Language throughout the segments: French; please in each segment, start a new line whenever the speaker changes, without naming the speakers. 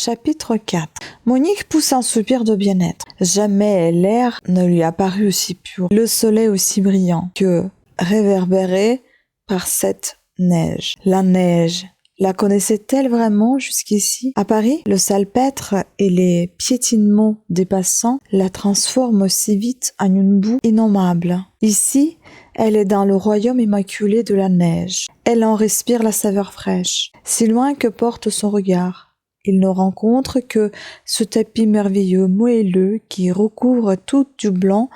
Chapitre 4. Monique pousse un soupir de bien-être. Jamais l'air ne lui a paru aussi pur, le soleil aussi brillant que réverbéré par cette neige. La neige, la connaissait-elle vraiment jusqu'ici? À Paris, le salpêtre et les piétinements des passants la transforment aussi vite en une boue innommable. Ici, elle est dans le royaume immaculé de la neige. Elle en respire la saveur fraîche, si loin que porte son regard. Il ne rencontre que ce tapis merveilleux, moelleux, qui recouvre tout du blanc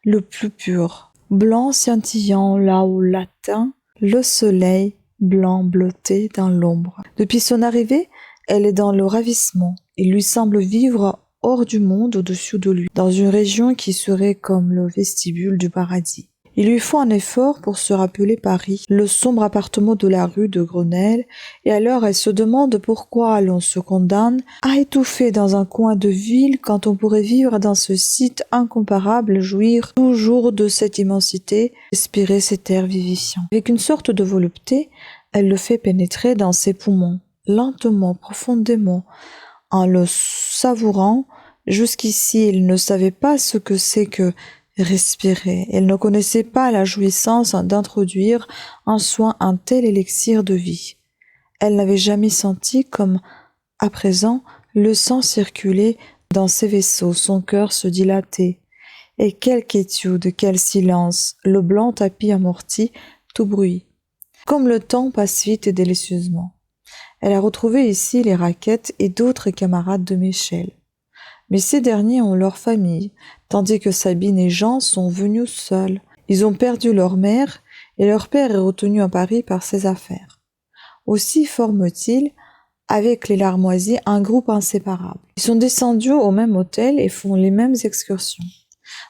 le plus pur. Blanc scintillant là où l'atteint le soleil blanc blotté dans l'ombre. Depuis son arrivée, elle est dans le ravissement. Il lui semble vivre hors du monde au-dessus de lui, dans une région qui serait comme le vestibule du paradis. Il lui faut un effort pour se rappeler Paris, le sombre appartement de la rue de Grenelle, et alors elle se demande pourquoi l'on se condamne à étouffer dans un coin de ville quand on pourrait vivre dans ce site incomparable, jouir toujours de cette immensité, respirer cet air vivifiant. Avec une sorte de volupté, elle le fait pénétrer dans ses poumons, lentement, profondément, en le savourant. Jusqu'ici, il ne savait pas ce que c'est que respirer. Elle ne connaissait pas la jouissance d'introduire en soi un tel élixir de vie. Elle n'avait jamais senti comme, à présent, le sang circuler dans ses vaisseaux, son cœur se dilater. Et quelle quiétude, quel silence, le blanc tapis amorti, tout bruit. Comme le temps passe vite et délicieusement. Elle a retrouvé ici les Raquettes et d'autres camarades de Michel. Mais ces derniers ont leur famille, tandis que Sabine et Jean sont venus seuls. Ils ont perdu leur mère et leur père est retenu à Paris par ses affaires. Aussi forment-ils, avec les Larmoisiers, un groupe inséparable. Ils sont descendus au même hôtel et font les mêmes excursions.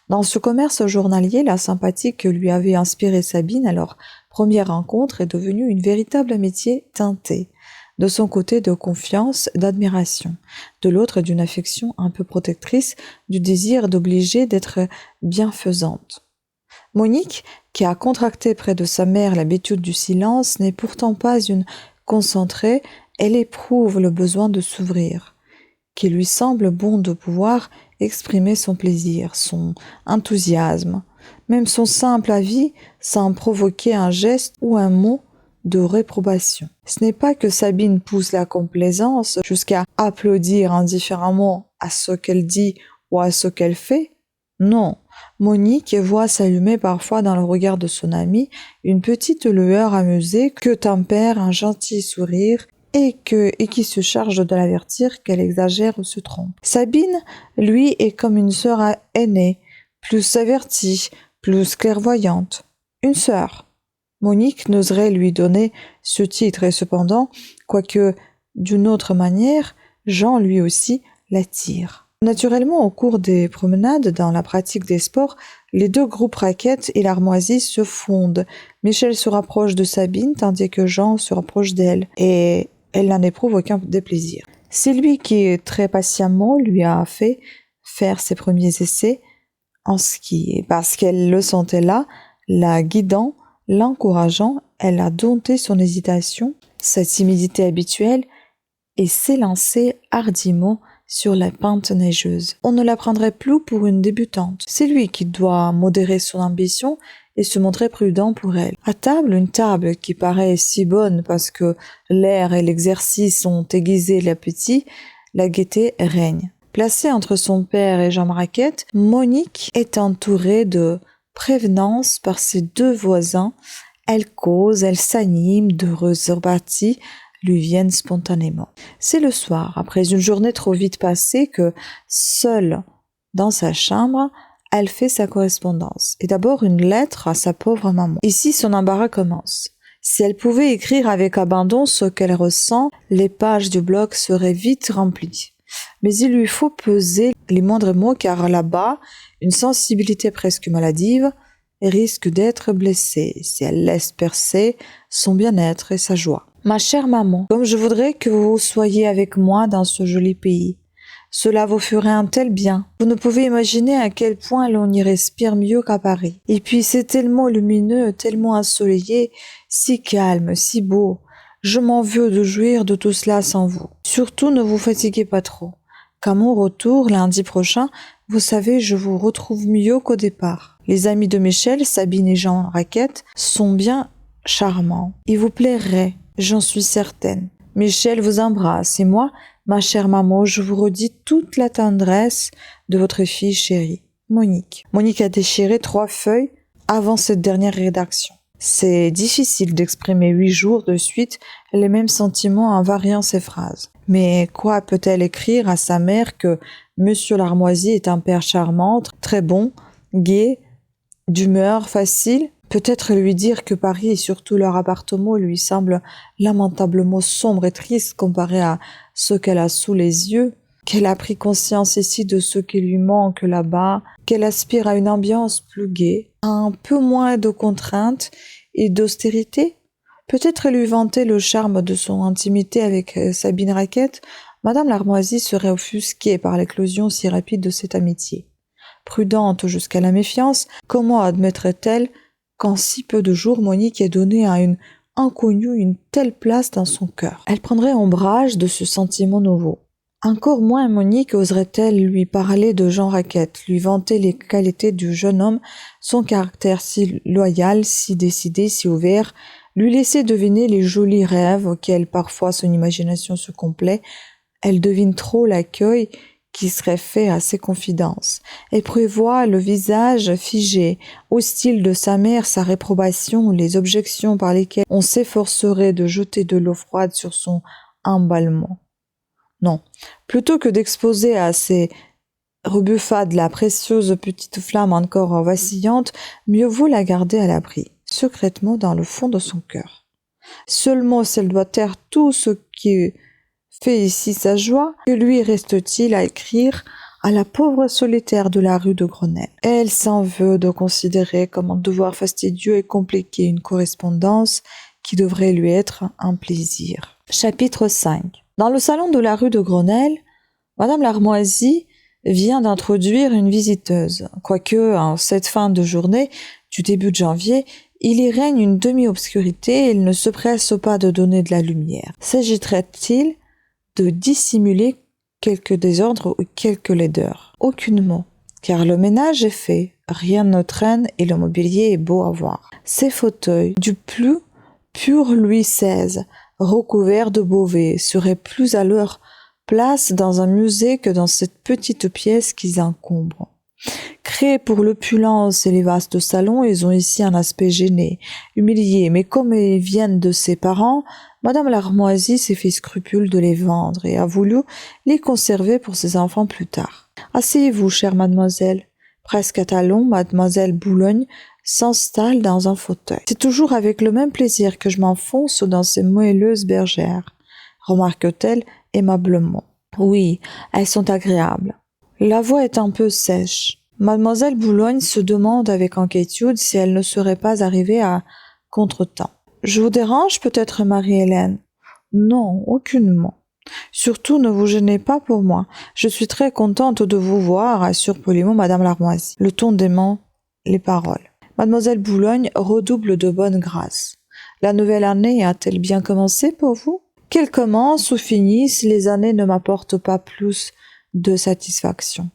Dans ce commerce journalier, la sympathie que lui avait inspirée Sabine à leur première rencontre est devenue une véritable amitié teintée. De son côté de confiance, d'admiration, de l'autre d'une affection un peu protectrice, du désir d'obliger d'être bienfaisante. Monique, qui a contracté près de sa mère l'habitude du silence, n'est pourtant pas une concentrée, elle éprouve le besoin de s'ouvrir, qu'il lui semble bon de pouvoir exprimer son plaisir, son enthousiasme, même son simple avis sans provoquer un geste ou un mot de réprobation. Ce n'est pas que Sabine pousse la complaisance jusqu'à applaudir indifféremment à ce qu'elle dit ou à ce qu'elle fait. Non, Monique voit s'allumer parfois dans le regard de son amie une petite lueur amusée que tempère un gentil sourire et qui se charge de l'avertir qu'elle exagère ou se trompe. Sabine, lui, est comme une sœur aînée, plus avertie, plus clairvoyante. Une sœur. Monique n'oserait lui donner ce titre et cependant, quoique d'une autre manière, Jean lui aussi l'attire. Naturellement, au cours des promenades, dans la pratique des sports, les deux groupes Raquettes et Larmoisie se fondent. Michel se rapproche de Sabine tandis que Jean se rapproche d'elle et elle n'en éprouve aucun déplaisir. C'est lui qui, très patiemment, lui a fait faire ses premiers essais en ski, parce qu'elle le sentait là, la guidant, l'encourageant, elle a dompté son hésitation, sa timidité habituelle, et s'est lancée hardiment sur la pente neigeuse. On ne la prendrait plus pour une débutante. C'est lui qui doit modérer son ambition et se montrer prudent pour elle. À table, une table qui paraît si bonne parce que l'air et l'exercice ont aiguisé l'appétit, la gaieté règne. Placée entre son père et Jean Raquette, Monique est entourée de prévenance par ses deux voisins. Elle cause, elle s'anime, d'heureuses reparties lui viennent spontanément. C'est le soir, après une journée trop vite passée, que, seule dans sa chambre, elle fait sa correspondance. Et d'abord une lettre à sa pauvre maman. Ici, son embarras commence. Si elle pouvait écrire avec abandon ce qu'elle ressent, les pages du bloc seraient vite remplies. Mais il lui faut peser les moindres mots car là-bas, une sensibilité presque maladive risque d'être blessée si elle laisse percer son bien-être et sa joie. Ma chère maman, comme je voudrais que vous soyez avec moi dans ce joli pays. Cela vous ferait un tel bien. Vous ne pouvez imaginer à quel point l'on y respire mieux qu'à Paris. Et puis c'est tellement lumineux, tellement ensoleillé, si calme, si beau. Je m'en veux de jouir de tout cela sans vous. Surtout ne vous fatiguez pas trop. Qu'à mon retour, lundi prochain, vous savez, je vous retrouve mieux qu'au départ. Les amis de Michel, Sabine et Jean Raquette, sont bien charmants. Ils vous plairaient, j'en suis certaine. Michel vous embrasse et moi, ma chère maman, je vous redis toute la tendresse de votre fille chérie, Monique. Monique a déchiré 3 feuilles avant cette dernière rédaction. C'est difficile d'exprimer 8 jours de suite les mêmes sentiments en variant ses phrases. Mais quoi peut-elle écrire à sa mère que Monsieur Larmoisie est un père charmant, très bon, gai, d'humeur facile? Peut-être lui dire que Paris et surtout leur appartement lui semblent lamentablement sombres et tristes comparé à ce qu'elle a sous les yeux, qu'elle a pris conscience ici de ce qui lui manque là-bas, qu'elle aspire à une ambiance plus gaie, à un peu moins de contraintes et d'austérité. Peut-être lui vanter le charme de son intimité avec Sabine Raquette, Madame Larmoisie serait offusquée par l'éclosion si rapide de cette amitié. Prudente jusqu'à la méfiance, comment admettrait-elle qu'en si peu de jours Monique ait donné à une inconnue une telle place dans son cœur? Elle prendrait ombrage de ce sentiment nouveau. Encore moins Monique oserait-elle lui parler de Jean Raquette, lui vanter les qualités du jeune homme, son caractère si loyal, si décidé, si ouvert, lui laisser deviner les jolis rêves auxquels parfois son imagination se complaît. Elle devine trop l'accueil qui serait fait à ses confidences. Elle prévoit le visage figé, hostile de sa mère, sa réprobation, les objections par lesquelles on s'efforcerait de jeter de l'eau froide sur son emballement. Non, plutôt que d'exposer à ces rebuffades la précieuse petite flamme encore vacillante, mieux vaut la garder à l'abri, secrètement dans le fond de son cœur. Seulement, si elle doit taire tout ce qui fait ici sa joie, que lui reste-t-il à écrire à la pauvre solitaire de la rue de Grenelle? Elle s'en veut de considérer comme un devoir fastidieux et compliqué une correspondance qui devrait lui être un plaisir. Chapitre 5. Dans le salon de la rue de Grenelle, Madame Larmoisie vient d'introduire une visiteuse, quoique en cette fin de journée du début de janvier, il y règne une demi-obscurité et il ne se presse pas de donner de la lumière. S'agiterait-il de dissimuler quelque désordre ou quelque laideur? Aucunement, car le ménage est fait, rien ne traîne et le mobilier est beau à voir. Ces fauteuils, du plus pur Louis XVI, recouverts de Beauvais, seraient plus à leur place dans un musée que dans cette petite pièce qu'ils encombrent. Créés pour l'opulence et les vastes salons, ils ont ici un aspect gêné, humilié, mais comme ils viennent de ses parents, Madame Larmoisie s'est fait scrupule de les vendre et a voulu les conserver pour ses enfants plus tard. Asseyez-vous, chère mademoiselle. Presque à talons, mademoiselle Boulogne s'installe dans un fauteuil. C'est toujours avec le même plaisir que je m'enfonce dans ces moelleuses bergères, remarque-t-elle aimablement. Oui, elles sont agréables. La voix est un peu sèche. Mademoiselle Boulogne se demande avec inquiétude si elle ne serait pas arrivée à contretemps. Je vous dérange peut-être, Marie-Hélène? Non, aucunement. Surtout ne vous gênez pas pour moi. Je suis très contente de vous voir, assure poliment Madame Larmoisie, le ton dément les paroles. Mademoiselle Boulogne redouble de bonne grâce. La nouvelle année a-t-elle bien commencé pour vous? Qu'elle commence ou finisse, les années ne m'apportent pas plus de satisfaction.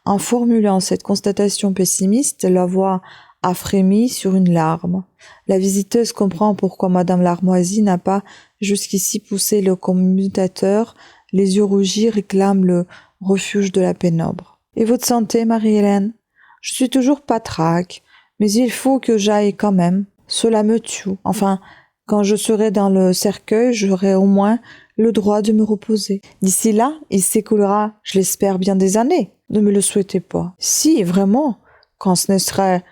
En formulant cette constatation pessimiste, la voix a frémi sur une larme. La visiteuse comprend pourquoi Madame Larmoisie n'a pas jusqu'ici poussé le commutateur. Les yeux rougis réclament le refuge de la pénombre. Et votre santé, Marie-Hélène? Je suis toujours patraque, mais il faut que j'aille quand même. Cela me tue. Enfin, quand je serai dans le cercueil, j'aurai au moins le droit de me reposer. D'ici là, il s'écoulera, je l'espère, bien des années. Ne me le souhaitez pas. Si, vraiment, quand ce ne serait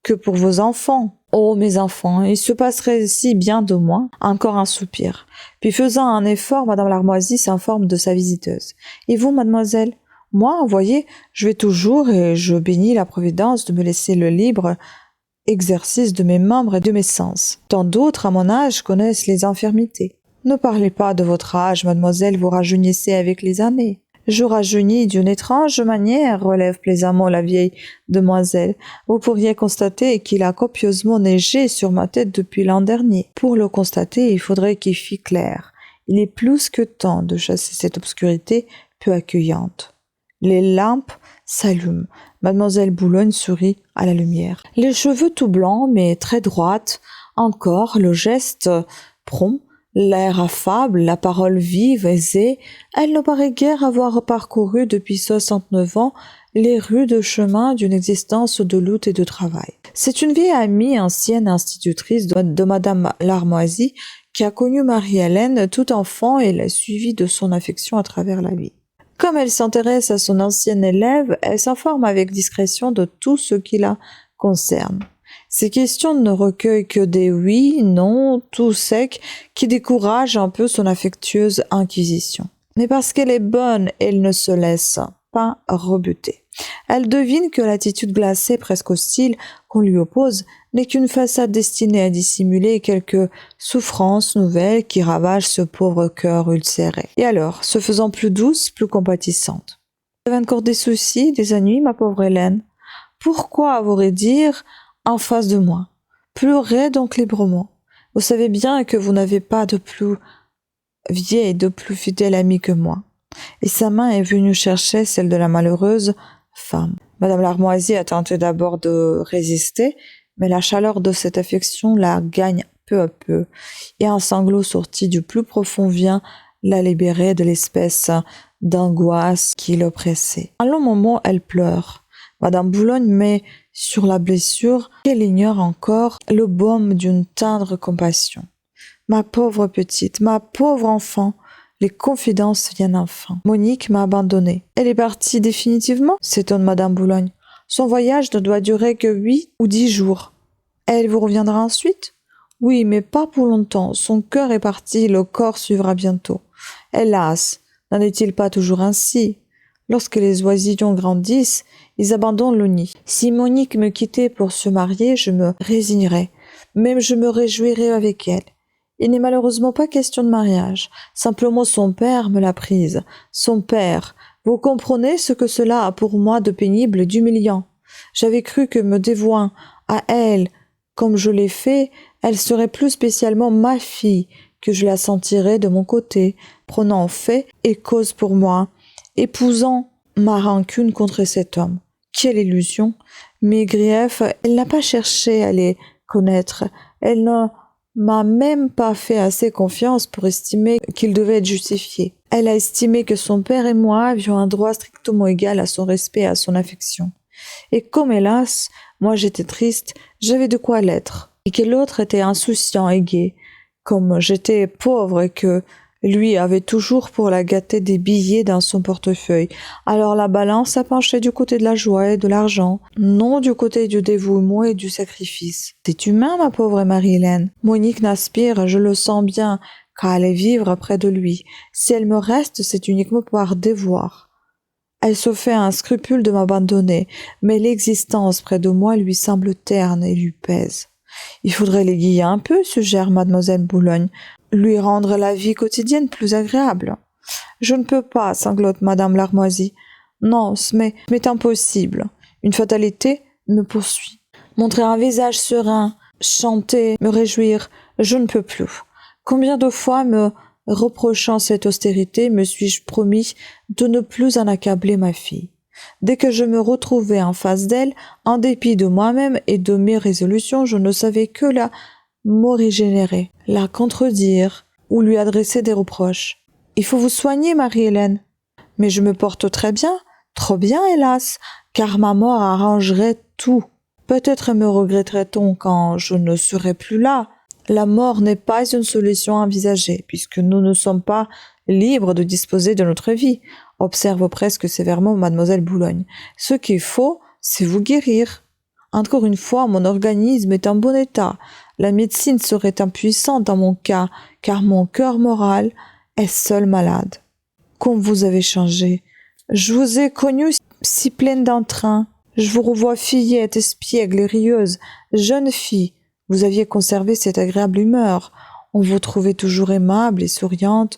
que pour vos enfants. Oh, mes enfants, il se passerait si bien de moi. Encore un soupir. Puis faisant un effort, Madame Larmoisie s'informe de sa visiteuse. Et vous, mademoiselle? Moi, voyez, je vais toujours et je bénis la providence de me laisser le libre exercice de mes membres et de mes sens. Tant d'autres à mon âge connaissent les infirmités. Ne parlez pas de votre âge, mademoiselle, vous rajeunissez avec les années. Je rajeunis d'une étrange manière, relève plaisamment la vieille demoiselle. Vous pourriez constater qu'il a copieusement neigé sur ma tête depuis l'an dernier. Pour le constater, il faudrait qu'il fît clair. Il est plus que temps de chasser cette obscurité peu accueillante. Les lampes s'allument. Mademoiselle Boulogne sourit à la lumière. Les cheveux tout blancs, mais très droites, encore le geste prompt, l'air affable, la parole vive, aisée, elle ne paraît guère avoir parcouru depuis 69 ans les rudes chemins d'une existence de lutte et de travail. C'est une vieille amie, ancienne institutrice de Madame Larmoisie, qui a connu Marie-Hélène tout enfant et l'a suivie de son affection à travers la vie. Comme elle s'intéresse à son ancienne élève, elle s'informe avec discrétion de tout ce qui la concerne. Ces questions ne recueillent que des oui, non, tout sec, qui découragent un peu son affectueuse inquisition. Mais parce qu'elle est bonne, elle ne se laisse pas rebuter. Elle devine que l'attitude glacée, presque hostile, qu'on lui oppose, n'est qu'une façade destinée à dissimuler quelques souffrances nouvelles qui ravagent ce pauvre cœur ulcéré. Et alors, se faisant plus douce, plus compatissante. Vous avez encore des soucis, des ennuis, ma pauvre Hélène? Pourquoi vous dire en face de moi? Pleurez donc librement. Vous savez bien que vous n'avez pas de plus vieille et de plus fidèle amie que moi. Et sa main est venue chercher celle de la malheureuse femme. Madame Larmoisie a tenté d'abord de résister, mais la chaleur de cette affection la gagne peu à peu, et un sanglot sorti du plus profond vient la libérer de l'espèce d'angoisse qui l'oppressait. Un long moment, elle pleure. Madame Boulogne met sur la blessure qu'elle ignore encore le baume d'une tendre compassion. Ma pauvre petite, ma pauvre enfant, les confidences viennent enfin. Monique m'a abandonnée. Elle est partie définitivement, s'étonne Madame Boulogne. Son voyage ne doit durer que 8 ou 10 jours. Elle vous reviendra ensuite? Oui, mais pas pour longtemps. Son cœur est parti, le corps suivra bientôt. Hélas, n'en est-il pas toujours ainsi? Lorsque les oisillons grandissent, ils abandonnent le nid. Si Monique me quittait pour se marier, je me résignerais. Même je me réjouirais avec elle. Il n'est malheureusement pas question de mariage. Simplement son père me l'a prise. Son père. Vous comprenez ce que cela a pour moi de pénible et d'humiliant. J'avais cru que me dévouant à elle, comme je l'ai fait, elle serait plus spécialement ma fille, que je la sentirais de mon côté, prenant fait et cause pour moi, épousant ma rancune contre cet homme. Quelle illusion! Mes griefs, elle n'a pas cherché à les connaître. Elle ne m'a même pas fait assez confiance pour estimer qu'il devait être justifié. Elle a estimé que son père et moi avions un droit strictement égal à son respect et à son affection. Et comme hélas, moi j'étais triste, j'avais de quoi l'être, et que l'autre était insouciant et gai, comme j'étais pauvre et que lui avait toujours pour la gâter des billets dans son portefeuille. Alors la balance a penché du côté de la joie et de l'argent, non du côté du dévouement et du sacrifice. C'est humain, ma pauvre Marie-Hélène. Monique n'aspire, je le sens bien, qu'à aller vivre près de lui. Si elle me reste, c'est uniquement par devoir. Elle se fait un scrupule de m'abandonner, mais l'existence près de moi lui semble terne et lui pèse. Il faudrait l'aiguiller un peu, suggère mademoiselle Boulogne, lui rendre la vie quotidienne plus agréable. Je ne peux pas, sanglote madame Larmoisie. Non, c'est impossible. Une fatalité me poursuit. Montrer un visage serein, chanter, me réjouir, je ne peux plus. Combien de fois, me reprochant cette austérité, me suis-je promis de ne plus en accabler ma fille. Dès que je me retrouvais en face d'elle, en dépit de moi-même et de mes résolutions, je ne savais que la m'origénérer, la contredire ou lui adresser des reproches. Il faut vous soigner, Marie-Hélène. Mais je me porte très bien, trop bien, hélas, car ma mort arrangerait tout. Peut-être me regretterait-on quand je ne serai plus là. La mort n'est pas une solution envisagée, puisque nous ne sommes pas libres de disposer de notre vie, observe presque sévèrement mademoiselle Boulogne. Ce qu'il faut, c'est vous guérir. Encore une fois, mon organisme est en bon état. La médecine serait impuissante dans mon cas, car mon cœur moral est seul malade. Comme vous avez changé. Je vous ai connue si pleine d'entrain. Je vous revois fillette, espiègle et rieuse, jeune fille. Vous aviez conservé cette agréable humeur. On vous trouvait toujours aimable et souriante.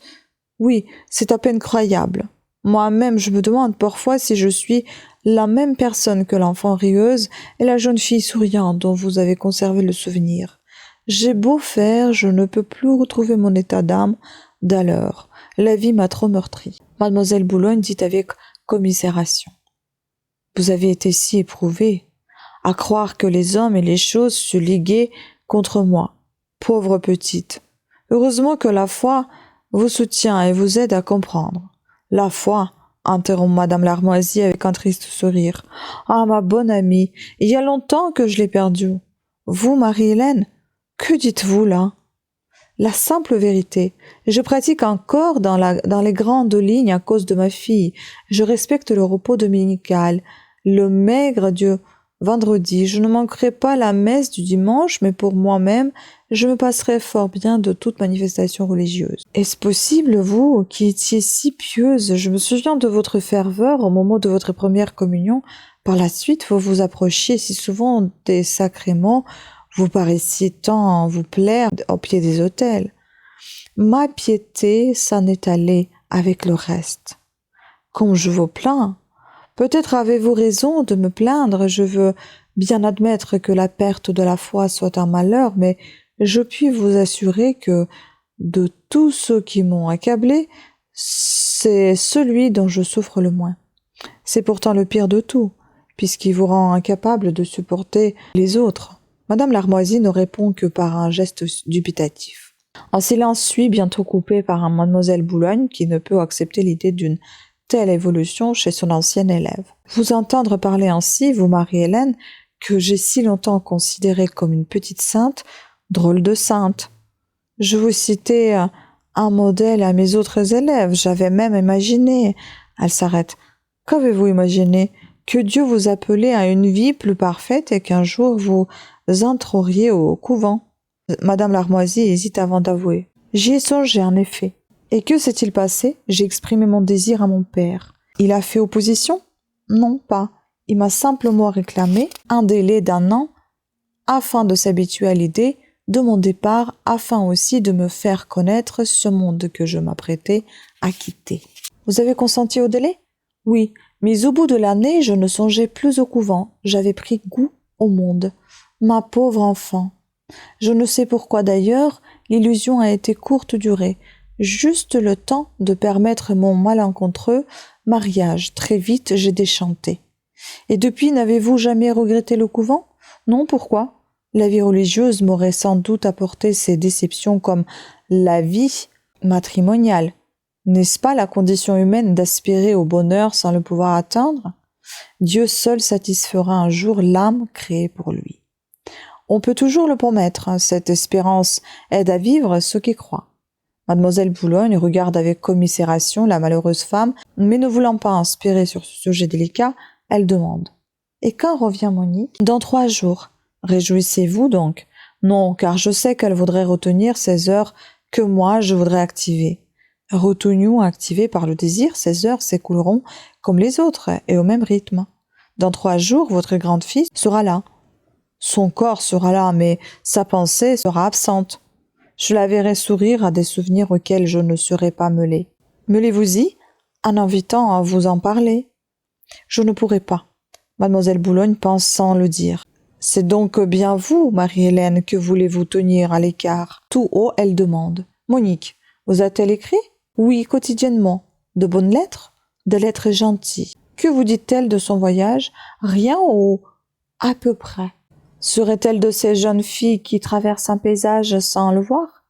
Oui, c'est à peine croyable. Moi-même, je me demande parfois si je suis la même personne que l'enfant rieuse et la jeune fille souriante dont vous avez conservé le souvenir. J'ai beau faire, je ne peux plus retrouver mon état d'âme d'alors. La vie m'a trop meurtri. Mademoiselle Boulogne dit avec commisération. Vous avez été si éprouvée, à croire que les hommes et les choses se liguaient contre moi. Pauvre petite. Heureusement que la foi vous soutient et vous aide à comprendre. La foi, interrompt madame Larmoisie avec un triste sourire. Ah, ma bonne amie, il y a longtemps que je l'ai perdue. Vous, Marie-Hélène, que dites-vous là? La simple vérité. Je pratique encore dans les grandes lignes à cause de ma fille. Je respecte le repos dominical, le maigre du vendredi. Je ne manquerai pas la messe du dimanche, mais pour moi-même, je me passerai fort bien de toute manifestation religieuse. Est-ce possible, vous, qui étiez si pieuse? Je me souviens de votre ferveur au moment de votre première communion. Par la suite, vous vous approchiez si souvent des sacrements. Vous paraissiez tant vous plaire au pied des autels. Ma piété s'en est allée avec le reste. Comme je vous plains, peut-être avez-vous raison de me plaindre, je veux bien admettre que la perte de la foi soit un malheur, mais je puis vous assurer que de tous ceux qui m'ont accablé, c'est celui dont je souffre le moins. C'est pourtant le pire de tout, puisqu'il vous rend incapable de supporter les autres. Madame Larmoisie ne répond que par un geste dubitatif. Un silence suit, bientôt coupé par un mademoiselle Boulogne qui ne peut accepter l'idée d'une telle évolution chez son ancienne élève. Vous entendre parler ainsi, vous, Marie-Hélène, que j'ai si longtemps considérée comme une petite sainte, drôle de sainte. Je vous citais un modèle à mes autres élèves, j'avais même imaginé. Elle s'arrête. Qu'avez-vous imaginé? Que Dieu vous appelait à une vie plus parfaite et qu'un jour vous entreriez au couvent. Madame Larmoisie hésite avant d'avouer. J'y ai songé, en effet. Et que s'est-il passé? J'ai exprimé mon désir à mon père. Il a fait opposition? Non, pas. Il m'a simplement réclamé un délai d'1 an afin de s'habituer à l'idée de mon départ, afin aussi de me faire connaître ce monde que je m'apprêtais à quitter. Vous avez consenti au délai? Oui, mais au bout de l'année, je ne songeais plus au couvent. J'avais pris goût au monde. Ma pauvre enfant. Je ne sais pourquoi d'ailleurs, l'illusion a été courte durée, juste le temps de permettre mon malencontreux mariage. Très vite, j'ai déchanté. Et depuis, n'avez-vous jamais regretté le couvent? Non, pourquoi? La vie religieuse m'aurait sans doute apporté ces déceptions comme la vie matrimoniale. N'est-ce pas la condition humaine d'aspirer au bonheur sans le pouvoir atteindre? Dieu seul satisfera un jour l'âme créée pour lui. On peut toujours le promettre, cette espérance aide à vivre ceux qui croient. Mademoiselle Boulogne regarde avec commisération la malheureuse femme, mais ne voulant pas inspirer sur ce sujet délicat, elle demande. Et quand revient Monique? Dans 3 jours. Réjouissez-vous donc? Non, car je sais qu'elle voudrait retenir ces heures que moi je voudrais activer. Retenues ou activées par le désir, ces heures s'écouleront comme les autres et au même rythme. Dans 3 jours, votre grande fille sera là. Son corps sera là, mais sa pensée sera absente. Je la verrai sourire à des souvenirs auxquels je ne serai pas mêlée. Mêlez-vous-y, en invitant à vous en parler. Je ne pourrai pas. Mademoiselle Boulogne pense sans le dire. C'est donc bien vous, Marie-Hélène, que voulez-vous tenir à l'écart? Tout haut, elle demande. Monique, vous a-t-elle écrit? Oui, quotidiennement. De bonnes lettres? Des lettres gentilles. Que vous dit-elle de son voyage? Rien ou à peu près. Serait-elle de ces jeunes filles qui traversent un paysage sans le voir?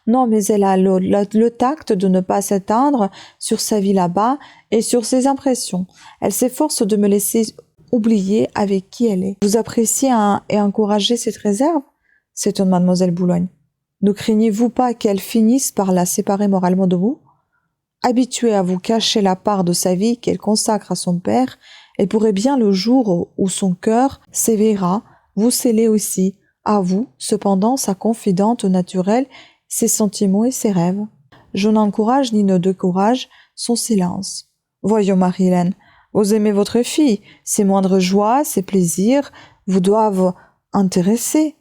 Non, mais elle a le tact de ne pas s'étendre sur sa vie là-bas et sur ses impressions. Elle s'efforce de me laisser oublier avec qui elle est. Vous appréciez et encouragez cette réserve? s'étonne mademoiselle Boulogne. Ne craignez-vous pas qu'elle finisse par la séparer moralement de vous? Habituée à vous cacher la part de sa vie qu'elle consacre à son père, elle pourrait bien le jour où son cœur s'éveillera, vous sceller aussi, à vous, cependant, sa confidente naturelle, ses sentiments et ses rêves. Je n'encourage ni ne décourage son silence. Voyons, Marie-Hélène, vous aimez votre fille, ses moindres joies, ses plaisirs vous doivent intéresser,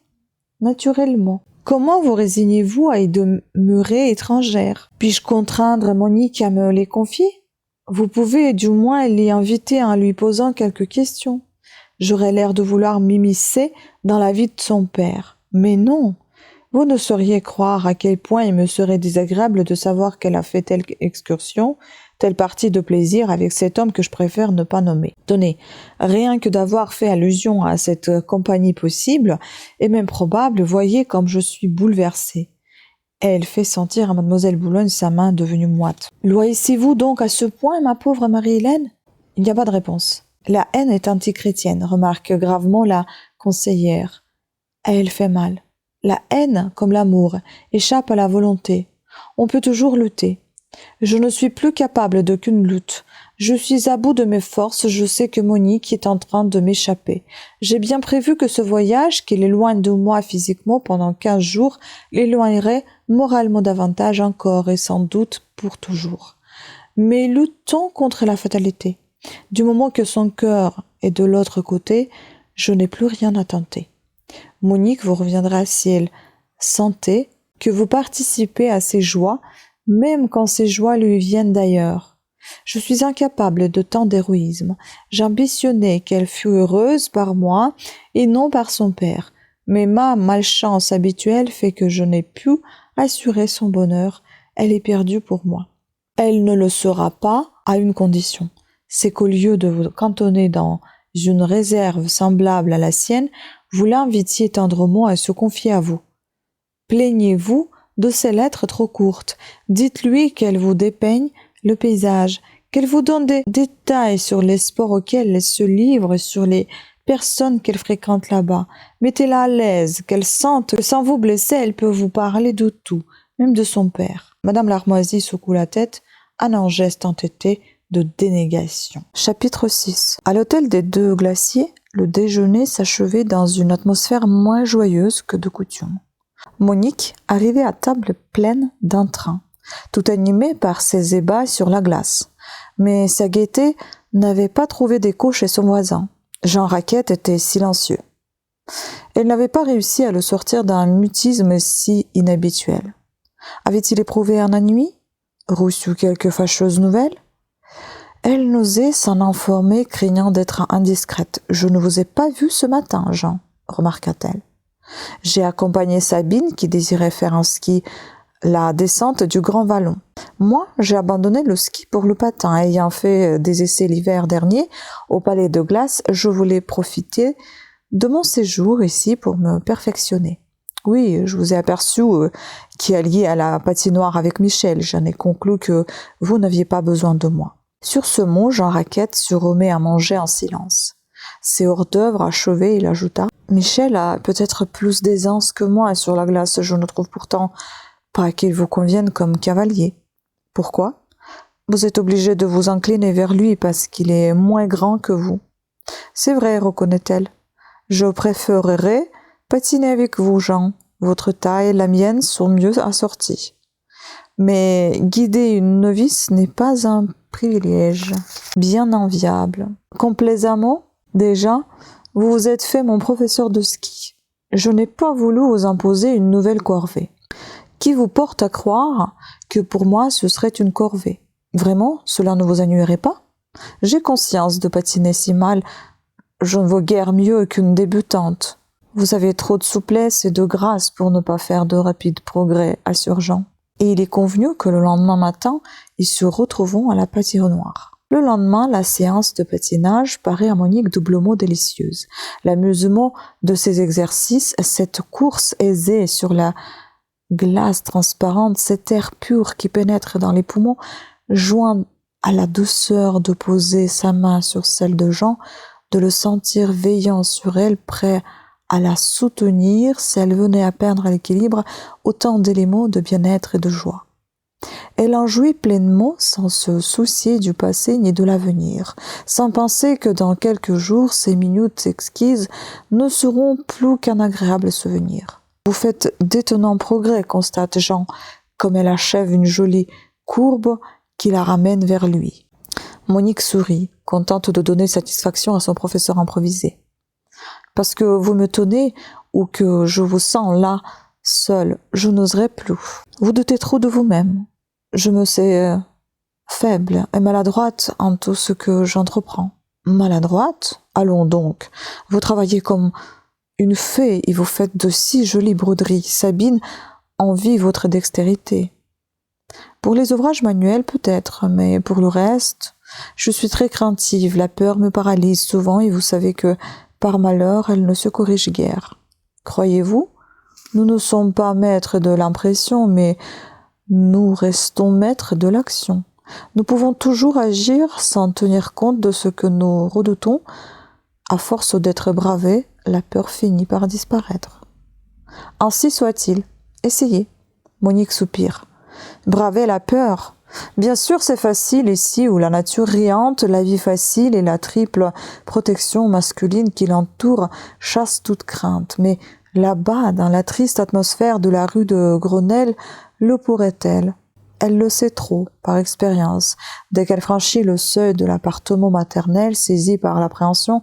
naturellement. Comment vous résignez-vous à y demeurer étrangère? Puis-je contraindre Monique à me les confier? Vous pouvez du moins l'y inviter en lui posant quelques questions. J'aurais l'air de vouloir m'immiscer dans la vie de son père. Mais non, Vous ne sauriez croire à quel point il me serait désagréable de savoir qu'elle a fait telle excursion, telle partie de plaisir avec cet homme que je préfère ne pas nommer. Tenez, rien que d'avoir fait allusion à cette compagnie possible, et même probable, voyez comme je suis bouleversée. Elle fait sentir à mademoiselle Boulogne sa main devenue moite. Loyez-vous donc à ce point, ma pauvre Marie-Hélène ? Il n'y a pas de réponse. La haine est antichrétienne, remarque gravement la conseillère. Elle fait mal. La haine, comme l'amour, échappe à la volonté. On peut toujours lutter. Je ne suis plus capable d'aucune lutte. Je suis à bout de mes forces, je sais que Monique est en train de m'échapper. J'ai bien prévu que ce voyage, qui l'éloigne de moi physiquement pendant 15 jours, l'éloignerait moralement davantage encore et sans doute pour toujours. Mais luttons contre la fatalité. Du moment que son cœur est de l'autre côté, je n'ai plus rien à tenter. Monique vous reviendra si elle sentait que vous participez à ses joies, même quand ces joies lui viennent d'ailleurs. Je suis incapable de tant d'héroïsme. J'ambitionnais qu'elle fût heureuse par moi et non par son père. Mais ma malchance habituelle fait que je n'ai pu assurer son bonheur. Elle est perdue pour moi. Elle ne le sera pas à une condition. C'est qu'au lieu de vous cantonner dans une réserve semblable à la sienne, vous l'invitiez tendrement à se confier à vous. Plaignez-vous de ces lettres trop courtes. Dites-lui qu'elle vous dépeigne le paysage, qu'elle vous donne des détails sur les sports auxquels elle se livre et sur les personnes qu'elle fréquente là-bas. Mettez-la à l'aise, qu'elle sente que sans vous blesser, elle peut vous parler de tout, même de son père. Madame Larmoisie secoue la tête, en un geste entêté de dénégation. Chapitre 6. À l'hôtel des Deux Glaciers, le déjeuner s'achevait dans une atmosphère moins joyeuse que de coutume. Monique arrivait à table pleine d'entrain, tout animée par ses ébats sur la glace. Mais sa gaieté n'avait pas trouvé d'écho chez son voisin. Jean Raquette était silencieux. Elle n'avait pas réussi à le sortir d'un mutisme si inhabituel. Avait-il éprouvé un ennui? Reçu quelque fâcheuse nouvelle? Elle n'osait s'en informer, craignant d'être indiscrète. « Je ne vous ai pas vu ce matin, Jean, » remarqua-t-elle. « J'ai accompagné Sabine qui désirait faire un ski, la descente du Grand Vallon. Moi, j'ai abandonné le ski pour le patin. Ayant fait des essais l'hiver dernier au Palais de Glace, je voulais profiter de mon séjour ici pour me perfectionner. Oui, je vous ai aperçu qui alliez à la patinoire avec Michel. J'en ai conclu que vous n'aviez pas besoin de moi. » Sur ce mot, Jean Raquette se remet à manger en silence. Ses hors-d'œuvre achevés, il ajouta « Michel a peut-être plus d'aisance que moi sur la glace. Je ne trouve pourtant pas qu'il vous convienne comme cavalier. Pourquoi? Vous êtes obligé de vous incliner vers lui parce qu'il est moins grand que vous. C'est vrai, reconnaît-elle. Je préférerais patiner avec vous, Jean. Votre taille et la mienne sont mieux assorties. Mais guider une novice n'est pas un privilège bien enviable. Complaisamment, déjà, vous vous êtes fait mon professeur de ski. Je n'ai pas voulu vous imposer une nouvelle corvée. Qui vous porte à croire que pour moi ce serait une corvée? Vraiment, cela ne vous ennuierait pas? J'ai conscience de patiner si mal, je ne vaux guère mieux qu'une débutante. Vous avez trop de souplesse et de grâce pour ne pas faire de rapides progrès, assure Jean. Et il est convenu que le lendemain matin, ils se retrouveront à la patinoire. Le lendemain, la séance de patinage paraît à Monique doublement délicieuse. L'amusement de ces exercices, cette course aisée sur la glace transparente, cet air pur qui pénètre dans les poumons, joint à la douceur de poser sa main sur celle de Jean, de le sentir veillant sur elle, prêt à la soutenir si elle venait à perdre l'équilibre, autant d'éléments de bien-être et de joie. Elle en jouit pleinement sans se soucier du passé ni de l'avenir, sans penser que dans quelques jours, ces minutes exquises ne seront plus qu'un agréable souvenir. Vous faites d'étonnants progrès, constate Jean, comme elle achève une jolie courbe qui la ramène vers lui. Monique sourit, contente de donner satisfaction à son professeur improvisé. Parce que vous me tenez ou que je vous sens là, seule, je n'oserais plus. Vous doutez trop de vous-même. Je me sais faible et maladroite en tout ce que j'entreprends. Maladroite? Allons donc, vous travaillez comme une fée et vous faites de si jolies broderies. Sabine envie votre dextérité. Pour les ouvrages manuels peut-être, mais pour le reste, je suis très craintive, la peur me paralyse souvent et vous savez que, par malheur, elle ne se corrige guère. Croyez-vous? Nous ne sommes pas maîtres de l'impression, mais nous restons maîtres de l'action. Nous pouvons toujours agir sans tenir compte de ce que nous redoutons. À force d'être bravés, la peur finit par disparaître. Ainsi soit-il. Essayez. Monique soupire. Braver la peur. Bien sûr, c'est facile ici où la nature riante, la vie facile et la triple protection masculine qui l'entoure chassent toute crainte. Mais là-bas, dans la triste atmosphère de la rue de Grenelle, le pourrait-elle? Elle le sait trop, par expérience. Dès qu'elle franchit le seuil de l'appartement maternel, saisie par l'appréhension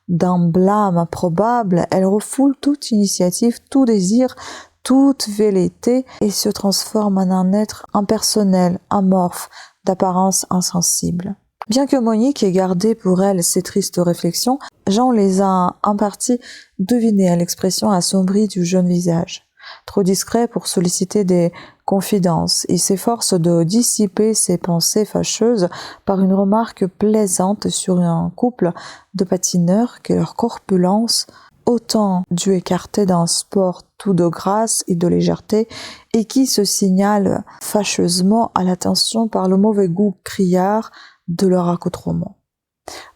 d'un blâme probable, elle refoule toute initiative, tout désir, toute velléité et se transforme en un être impersonnel, amorphe, d'apparence insensible. Bien que Monique ait gardé pour elle ces tristes réflexions, Jean les a en partie devinées à l'expression assombrie du jeune visage. Trop discret pour solliciter des confidences, il s'efforce de dissiper ses pensées fâcheuses par une remarque plaisante sur un couple de patineurs que leur corpulence, autant dû écarter d'un sport tout de grâce et de légèreté, et qui se signale fâcheusement à l'attention par le mauvais goût criard de leur accoutrement.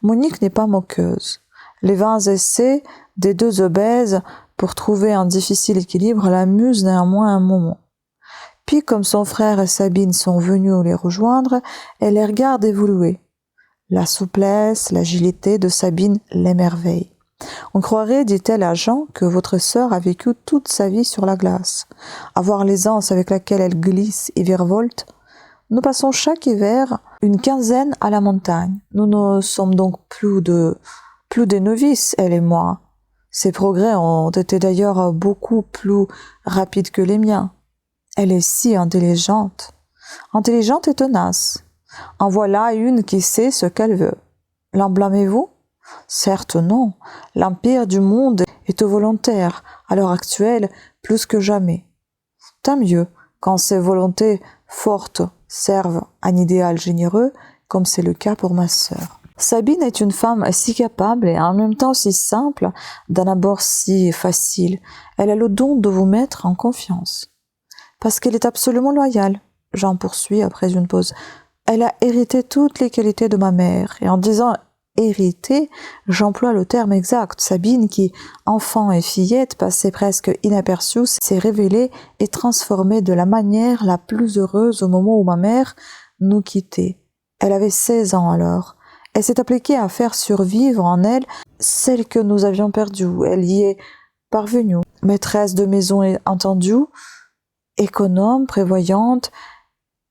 Monique n'est pas moqueuse. Les vains essais des deux obèses pour trouver un difficile équilibre l'amusent néanmoins un moment. Puis, comme son frère et Sabine sont venus les rejoindre, elle les regarde évoluer. La souplesse, l'agilité de Sabine l'émerveille. On croirait, dit-elle à Jean, que votre sœur a vécu toute sa vie sur la glace. À voir l'aisance avec laquelle elle glisse et virevolte. Nous passons chaque hiver une quinzaine à la montagne. Nous ne sommes donc plus des novices, elle et moi. Ses progrès ont été d'ailleurs beaucoup plus rapides que les miens. Elle est si intelligente et tenace. En voilà une qui sait ce qu'elle veut. L'en blâmez-vous? Certes non, l'empire du monde est volontaire, à l'heure actuelle, plus que jamais. Tant mieux, quand ces volontés fortes servent un idéal généreux, comme c'est le cas pour ma sœur. Sabine est une femme si capable et en même temps si simple, d'un abord si facile. Elle a le don de vous mettre en confiance. Parce qu'elle est absolument loyale, Jean poursuit après une pause. Elle a hérité toutes les qualités de ma mère, et en disant hérité, j'emploie le terme exact. Sabine, qui, enfant et fillette, passait presque inaperçue, s'est révélée et transformée de la manière la plus heureuse au moment où ma mère nous quittait. Elle avait 16 ans alors. Elle s'est appliquée à faire survivre en elle celle que nous avions perdue. Elle y est parvenue. Maîtresse de maison entendue, économe, prévoyante,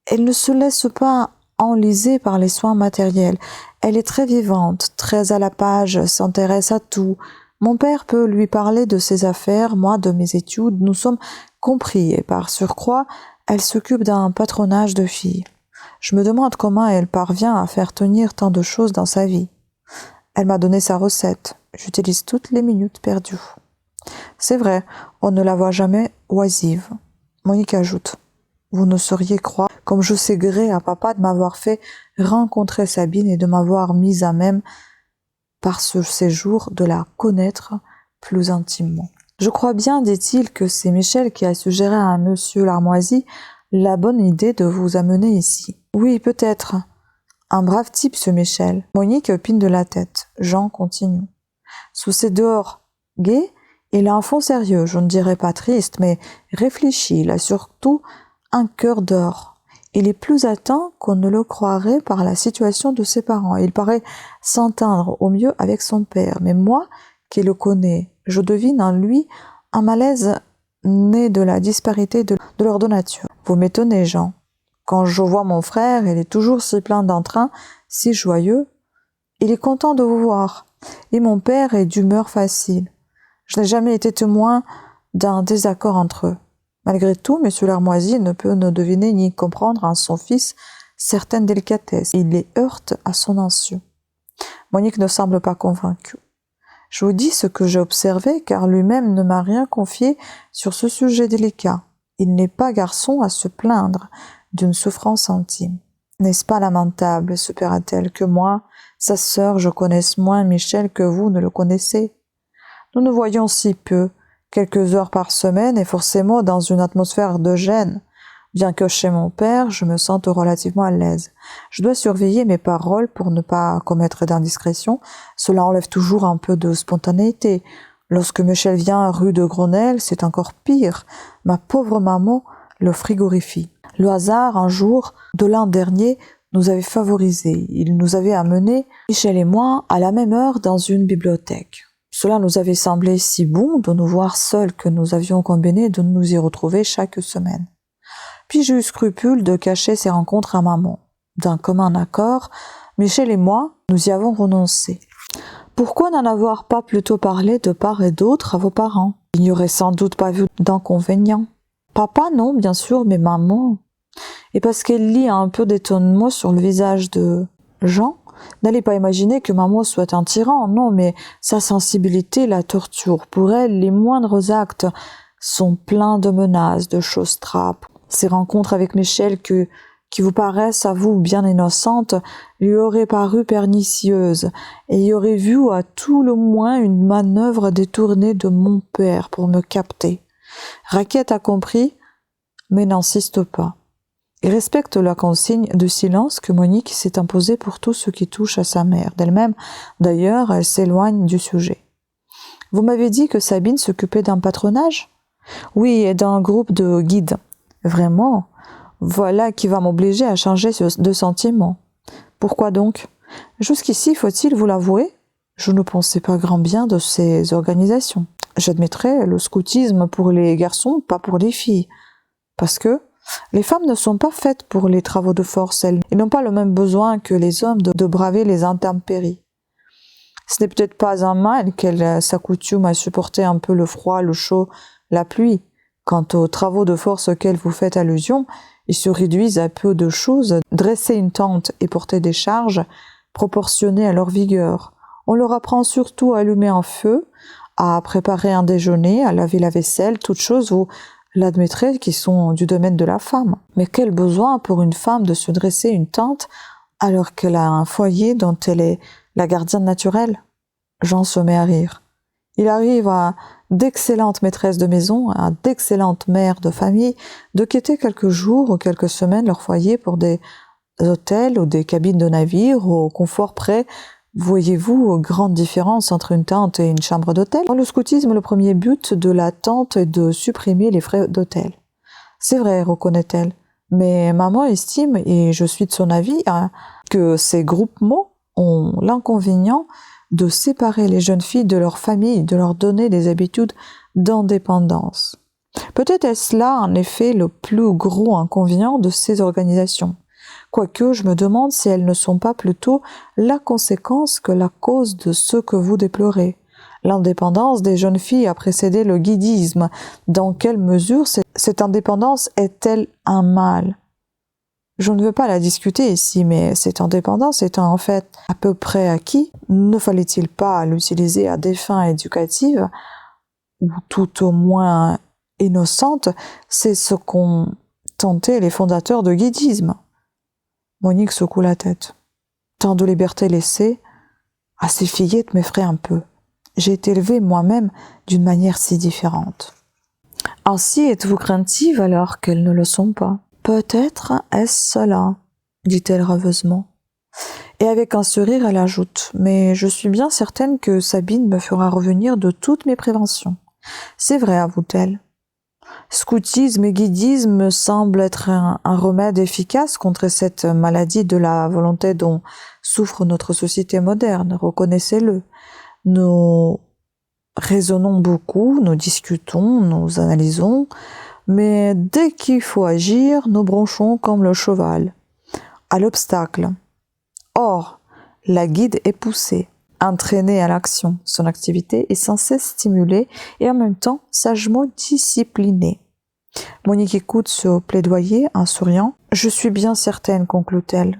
elle ne se laisse pas enliser par les soins matériels. Elle est très vivante, très à la page, s'intéresse à tout. Mon père peut lui parler de ses affaires, moi de mes études. Nous sommes compris et par surcroît, elle s'occupe d'un patronage de filles. Je me demande comment elle parvient à faire tenir tant de choses dans sa vie. Elle m'a donné sa recette. J'utilise toutes les minutes perdues. C'est vrai, on ne la voit jamais oisive. Monique ajoute. Vous ne sauriez croire comme je sais gré à papa de m'avoir fait rencontrer Sabine et de m'avoir mise à même par ce séjour de la connaître plus intimement. Je crois bien, dit-il, que c'est Michel qui a suggéré à monsieur Larmoisi la bonne idée de vous amener ici. Oui, peut-être. Un brave type, ce Michel. Monique opine de la tête. Jean continue. Sous ses dehors gais, il a un fond sérieux, je ne dirais pas triste, mais réfléchi. Il a surtout un cœur d'or. Il est plus atteint qu'on ne le croirait par la situation de ses parents. Il paraît s'entendre au mieux avec son père. Mais moi, qui le connais, je devine en lui un malaise né de la disparité de leurs deux natures. Vous m'étonnez, Jean. Quand je vois mon frère, il est toujours si plein d'entrain, si joyeux. Il est content de vous voir. Et mon père est d'humeur facile. Je n'ai jamais été témoin d'un désaccord entre eux. Malgré tout, M. Larmoisi ne peut ne deviner ni comprendre en son fils certaines délicatesses. Il les heurte à son insu. Monique ne semble pas convaincue. Je vous dis ce que j'ai observé car lui-même ne m'a rien confié sur ce sujet délicat. Il n'est pas garçon à se plaindre d'une souffrance intime. N'est-ce pas lamentable, soupira-t-elle, que moi, sa sœur, je connaisse moins Michel que vous ne le connaissez? Nous nous voyons si peu, quelques heures par semaine et forcément dans une atmosphère de gêne. Bien que chez mon père, je me sente relativement à l'aise. Je dois surveiller mes paroles pour ne pas commettre d'indiscrétion. Cela enlève toujours un peu de spontanéité. Lorsque Michel vient rue de Grenelle, c'est encore pire. Ma pauvre maman le frigorifie. Le hasard, un jour, de l'an dernier, nous avait favorisés. Il nous avait amenés, Michel et moi, à la même heure dans une bibliothèque. Cela nous avait semblé si bon de nous voir seuls que nous avions convenu de nous y retrouver chaque semaine. Puis j'ai eu scrupule de cacher ces rencontres à maman. D'un commun accord, Michel et moi, nous y avons renoncé. Pourquoi n'en avoir pas plutôt parlé de part et d'autre à vos parents? Il n'y aurait sans doute pas vu d'inconvénient. Papa, non, bien sûr, mais maman. Et parce qu'elle lit un peu d'étonnement sur le visage de Jean, n'allez pas imaginer que maman soit un tyran, non, mais sa sensibilité la torture. Pour elle, les moindres actes sont pleins de menaces, de choses trappes. Ces rencontres avec Michel qui vous paraissent à vous bien innocentes, lui auraient paru pernicieuses, et y aurait vu à tout le moins une manœuvre détournée de mon père pour me capter. Raquette a compris, mais n'insiste pas. Il respecte la consigne de silence que Monique s'est imposée pour tout ce qui touche à sa mère. D'elle-même, d'ailleurs, elle s'éloigne du sujet. Vous m'avez dit que Sabine s'occupait d'un patronage? Oui, et d'un groupe de guides. Vraiment? Voilà qui va m'obliger à changer de sentiment. Pourquoi donc? Jusqu'ici, faut-il vous l'avouer, je ne pensais pas grand bien de ces organisations. J'admettrais le scoutisme pour les garçons, pas pour les filles. Parce que les femmes ne sont pas faites pour les travaux de force, elles n'ont pas le même besoin que les hommes de braver les intempéries. Ce n'est peut-être pas un mal qu'elles s'accoutument à supporter un peu le froid, le chaud, la pluie. Quant aux travaux de force auxquels vous faites allusion, ils se réduisent à peu de choses, dresser une tente et porter des charges proportionnées à leur vigueur. On leur apprend surtout à allumer un feu, à préparer un déjeuner, à laver la vaisselle, toutes choses, vous l'admettrez, qui sont du domaine de la femme. Mais quel besoin pour une femme de se dresser une tente alors qu'elle a un foyer dont elle est la gardienne naturelle? Jean se met à rire. Il arrive à d'excellentes maîtresses de maison, à d'excellentes mères de famille, de quitter quelques jours ou quelques semaines leur foyer pour des hôtels ou des cabines de navire au confort près. Voyez-vous grande différence entre une tente et une chambre d'hôtel? Dans le scoutisme, le premier but de la tente est de supprimer les frais d'hôtel. C'est vrai, reconnaît-elle, mais maman estime, et je suis de son avis, que ces groupements ont l'inconvénient de séparer les jeunes filles de leur famille, de leur donner des habitudes d'indépendance. Peut-être est-ce là, en effet, le plus gros inconvénient de ces organisations. Quoique je me demande si elles ne sont pas plutôt la conséquence que la cause de ce que vous déplorez. L'indépendance des jeunes filles a précédé le guidisme. Dans quelle mesure cette indépendance est-elle un mal? Je ne veux pas la discuter ici, mais cette indépendance étant en fait à peu près acquis, ne fallait-il pas l'utiliser à des fins éducatives, ou tout au moins innocentes? C'est ce qu'ont tenté les fondateurs de guidisme. Monique secoue la tête. Tant de liberté laissée à ces fillettes m'effraie un peu. J'ai été élevée moi-même d'une manière si différente. Ainsi êtes-vous craintive alors qu'elles ne le sont pas? Peut-être est-ce cela, dit-elle raveusement. Et avec un sourire, elle ajoute, mais je suis bien certaine que Sabine me fera revenir de toutes mes préventions. C'est vrai, avoue-t-elle. Scoutisme et guidisme me semblent être un remède efficace contre cette maladie de la volonté dont souffre notre société moderne, reconnaissez-le. Nous raisonnons beaucoup, nous discutons, nous analysons, mais dès qu'il faut agir, nous bronchons comme le cheval, à l'obstacle. Or, la guide est poussée, entraînée à l'action. Son activité est sans cesse stimulée et en même temps sagement disciplinée. Monique écoute ce plaidoyer en souriant. « Je suis bien certaine, conclut-elle,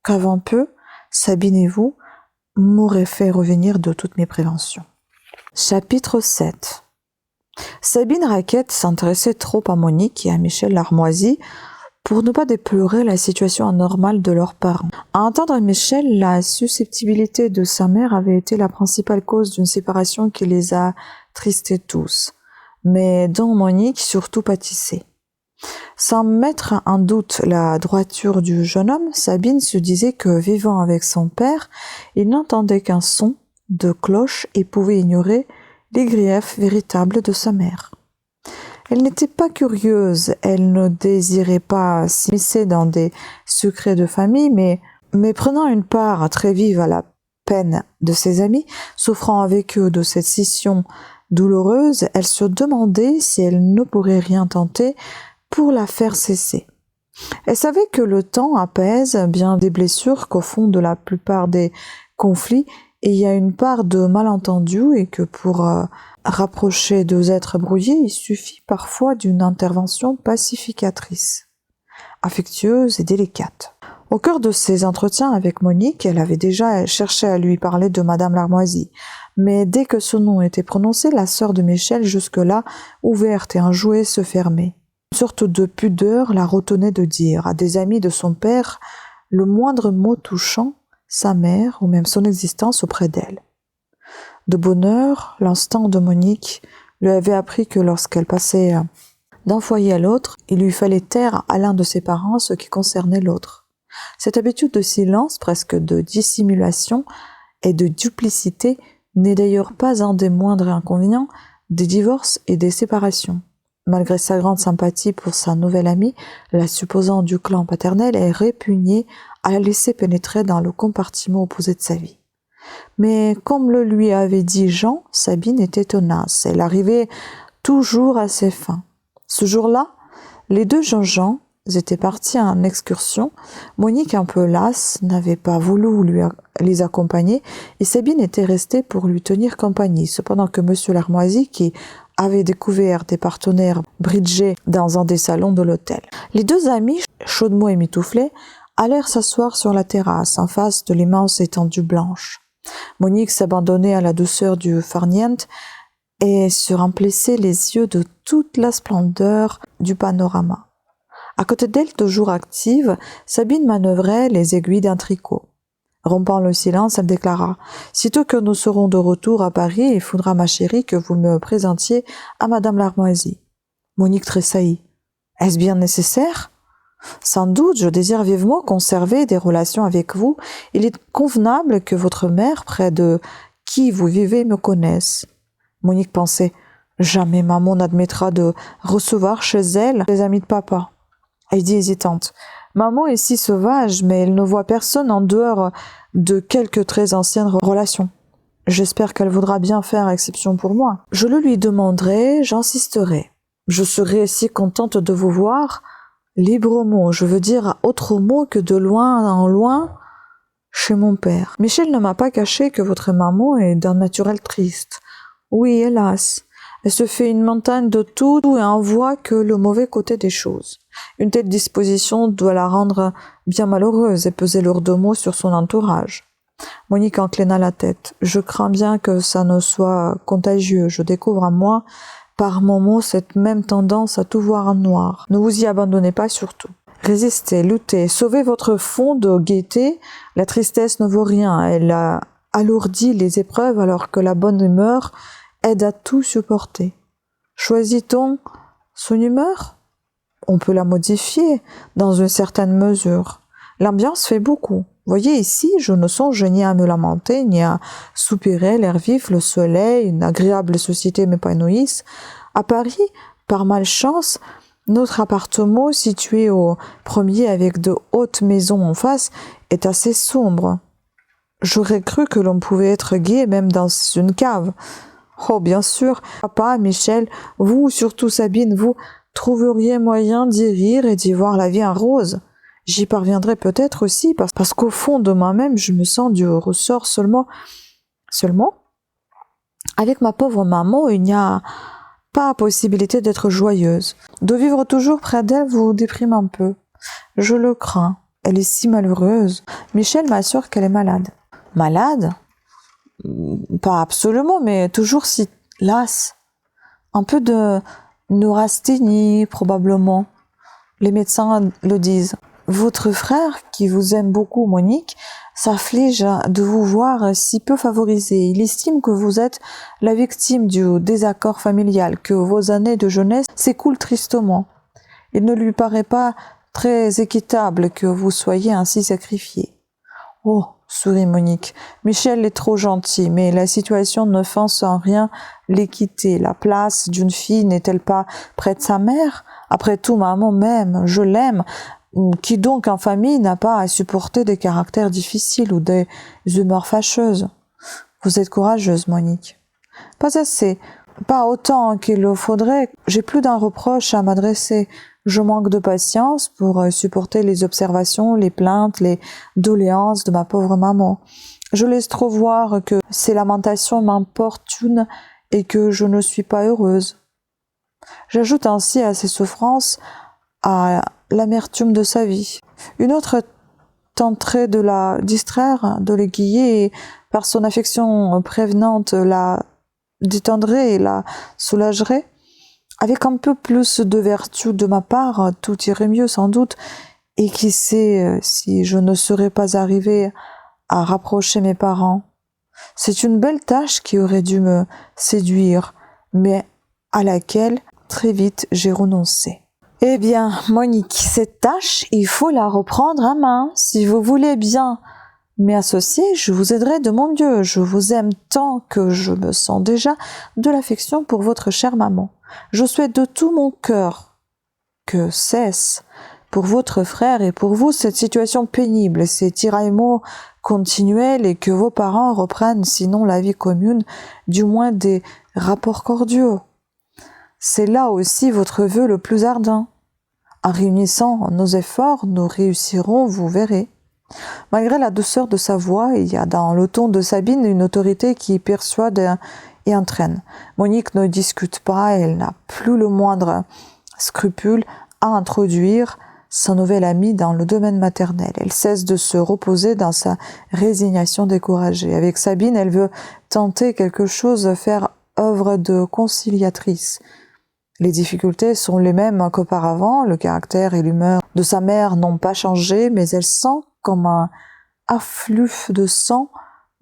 qu'avant peu, Sabine et vous m'aurez fait revenir de toutes mes préventions. » Chapitre 7. Sabine Raquette s'intéressait trop à Monique et à Michel Larmoisi pour ne pas déplorer la situation anormale de leurs parents. À entendre Michel, la susceptibilité de sa mère avait été la principale cause d'une séparation qui les a tristés tous, mais dont Monique surtout pâtissait. Sans mettre en doute la droiture du jeune homme, Sabine se disait que, vivant avec son père, il n'entendait qu'un son de cloche et pouvait ignorer les griefs véritables de sa mère. Elle n'était pas curieuse, elle ne désirait pas s'immiscer dans des secrets de famille, mais prenant une part très vive à la peine de ses amis, souffrant avec eux de cette scission douloureuse, elle se demandait si elle ne pourrait rien tenter pour la faire cesser. Elle savait que le temps apaise bien des blessures, qu'au fond de la plupart des conflits, il y a une part de malentendu et que pour rapprocher deux êtres brouillés, il suffit parfois d'une intervention pacificatrice, affectueuse et délicate. Au cœur de ses entretiens avec Monique, elle avait déjà cherché à lui parler de Madame Larmoisi, mais dès que son nom était prononcé, la sœur de Michel, jusque-là ouverte et enjouée, se fermait. Une sorte de pudeur la retenait de dire à des amis de son père le moindre mot touchant sa mère ou même son existence auprès d'elle. De bonne heure, l'instinct de Monique lui avait appris que lorsqu'elle passait d'un foyer à l'autre, il lui fallait taire à l'un de ses parents ce qui concernait l'autre. Cette habitude de silence, presque de dissimulation et de duplicité, n'est d'ailleurs pas un des moindres inconvénients des divorces et des séparations. Malgré sa grande sympathie pour sa nouvelle amie, la supposant du clan paternel, elle répugnait à la laisser pénétrer dans le compartiment opposé de sa vie. Mais comme le lui avait dit Jean, Sabine était tenace. Elle arrivait toujours à ses fins. Ce jour-là, les deux Jean étaient partis en excursion. Monique, un peu lasse, n'avait pas voulu les accompagner et Sabine était restée pour lui tenir compagnie. Cependant que Monsieur Larmoisi, qui avait découvert des partenaires bridgés dans un des salons de l'hôtel. Les deux amis, chaudement émitouflés, allèrent s'asseoir sur la terrasse, en face de l'immense étendue blanche. Monique s'abandonnait à la douceur du farniente et se remplissait les yeux de toute la splendeur du panorama. À côté d'elle, toujours active, Sabine manœuvrait les aiguilles d'un tricot. Rompant le silence, elle déclara « Sitôt que nous serons de retour à Paris, il faudra, ma chérie, que vous me présentiez à Madame Larmoisi. » Monique tressaillit. « Est-ce bien nécessaire ? » « Sans doute, je désire vivement conserver des relations avec vous. Il est convenable que votre mère, près de qui vous vivez, me connaisse. » Monique pensait « Jamais maman n'admettra de recevoir chez elle les amis de papa. » Elle dit hésitante « Maman est si sauvage, mais elle ne voit personne en dehors de quelques très anciennes relations. J'espère qu'elle voudra bien faire exception pour moi. Je le lui demanderai, j'insisterai. Je serai si contente de vous voir, librement, je veux dire autrement que de loin en loin, chez mon père. Michel ne m'a pas caché que votre maman est d'un naturel triste. Oui, hélas, elle se fait une montagne de tout et en voit que le mauvais côté des choses. Une telle disposition doit la rendre bien malheureuse et peser lourdement sur son entourage. » Monique inclina la tête. « Je crains bien que ça ne soit contagieux. Je découvre en moi par moments cette même tendance à tout voir en noir. Ne vous y abandonnez pas surtout. Résistez, luttez, sauvez votre fond de gaieté. La tristesse ne vaut rien. Elle alourdit les épreuves alors que la bonne humeur aide à tout supporter. Choisit-on son humeur ? On peut la modifier dans une certaine mesure. L'ambiance fait beaucoup. Voyez ici, je ne songe ni à me lamenter, ni à soupirer, l'air vif, le soleil, une agréable société m'épanouissent. À Paris, par malchance, notre appartement, situé au premier avec de hautes maisons en face, est assez sombre. J'aurais cru que l'on pouvait être gai même dans une cave. Oh, bien sûr, papa, Michel, vous, surtout Sabine, vous trouveriez moyen d'y rire et d'y voir la vie en rose. J'y parviendrai peut-être aussi, parce qu'au fond de moi-même, je me sens du ressort seulement. Avec ma pauvre maman, il n'y a pas possibilité d'être joyeuse. De vivre toujours près d'elle vous déprime un peu. Je le crains. Elle est si malheureuse. Michel m'assure qu'elle est malade. Malade ? pas absolument, mais toujours si lasse. Un peu de neurasthénie, probablement. Les médecins le disent. Votre frère, qui vous aime beaucoup, Monique, s'afflige de vous voir si peu favorisé. Il estime que vous êtes la victime du désaccord familial, que vos années de jeunesse s'écoulent tristement. Il ne lui paraît pas très équitable que vous soyez ainsi sacrifié. Oh, sourit Monique, Michel est trop gentil, mais la situation ne force en rien l'équité. La place d'une fille n'est-elle pas près de sa mère? Après tout, maman m'aime, je l'aime. Qui donc en famille n'a pas à supporter des caractères difficiles ou des humeurs fâcheuses? Vous êtes courageuse, Monique. Pas assez, pas autant qu'il le faudrait. J'ai plus d'un reproche à m'adresser. Je manque de patience pour supporter les observations, les plaintes, les doléances de ma pauvre maman. Je laisse trop voir que ces lamentations m'importunent et que je ne suis pas heureuse. J'ajoute ainsi à ces souffrances à l'amertume de sa vie. Une autre tenterait de la distraire, de l'aiguiller et par son affection prévenante la détendrait et la soulagerait. Avec un peu plus de vertu de ma part, tout irait mieux sans doute, et qui sait si je ne serais pas arrivée à rapprocher mes parents. C'est une belle tâche qui aurait dû me séduire, mais à laquelle très vite j'ai renoncé. Eh bien, Monique, cette tâche, il faut la reprendre à main. Si vous voulez bien m'y associer, je vous aiderai de mon mieux. Je vous aime tant que je me sens déjà de l'affection pour votre chère maman. Je souhaite de tout mon cœur que cesse pour votre frère et pour vous cette situation pénible, ces tiraillements continuels et que vos parents reprennent sinon la vie commune, du moins des rapports cordiaux. C'est là aussi votre vœu le plus ardent. En réunissant nos efforts, nous réussirons, vous verrez. Malgré la douceur de sa voix, il y a dans le ton de Sabine une autorité qui persuade et entraîne. Monique ne discute pas, elle n'a plus le moindre scrupule à introduire sa nouvelle amie dans le domaine maternel. Elle cesse de se reposer dans sa résignation découragée. Avec Sabine, elle veut tenter quelque chose, faire œuvre de conciliatrice. Les difficultés sont les mêmes qu'auparavant, le caractère et l'humeur de sa mère n'ont pas changé, mais elle sent comme un afflux de sang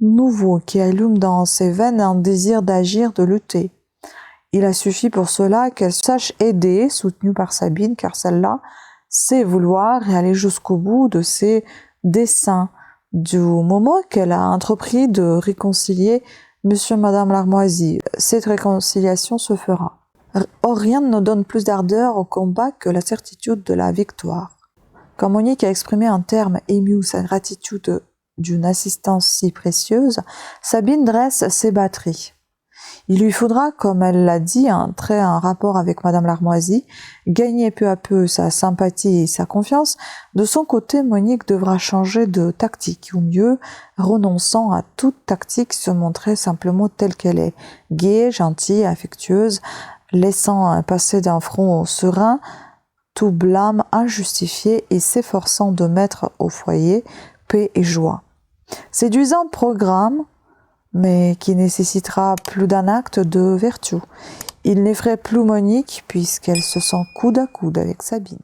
nouveau qui allume dans ses veines un désir d'agir, de lutter. Il a suffi pour cela qu'elle sache aider, soutenue par Sabine, car celle-là sait vouloir et aller jusqu'au bout de ses desseins. Du moment qu'elle a entrepris de réconcilier Monsieur et Madame Larmoisie, cette réconciliation se fera. Or, rien ne donne plus d'ardeur au combat que la certitude de la victoire. Quand Monique a exprimé en termes émus sa gratitude d'une assistance si précieuse, Sabine dresse ses batteries. Il lui faudra, comme elle l'a dit, entrer en rapport avec Madame Larmoisie, gagner peu à peu sa sympathie et sa confiance. De son côté, Monique devra changer de tactique, ou mieux, renonçant à toute tactique, se montrer simplement telle qu'elle est, gaie, gentille, affectueuse, laissant passer d'un front serein tout blâme injustifié et s'efforçant de mettre au foyer paix et joie. Séduisant programme, mais qui nécessitera plus d'un acte de vertu. Il n'effraie plus Monique puisqu'elle se sent coude à coude avec Sabine.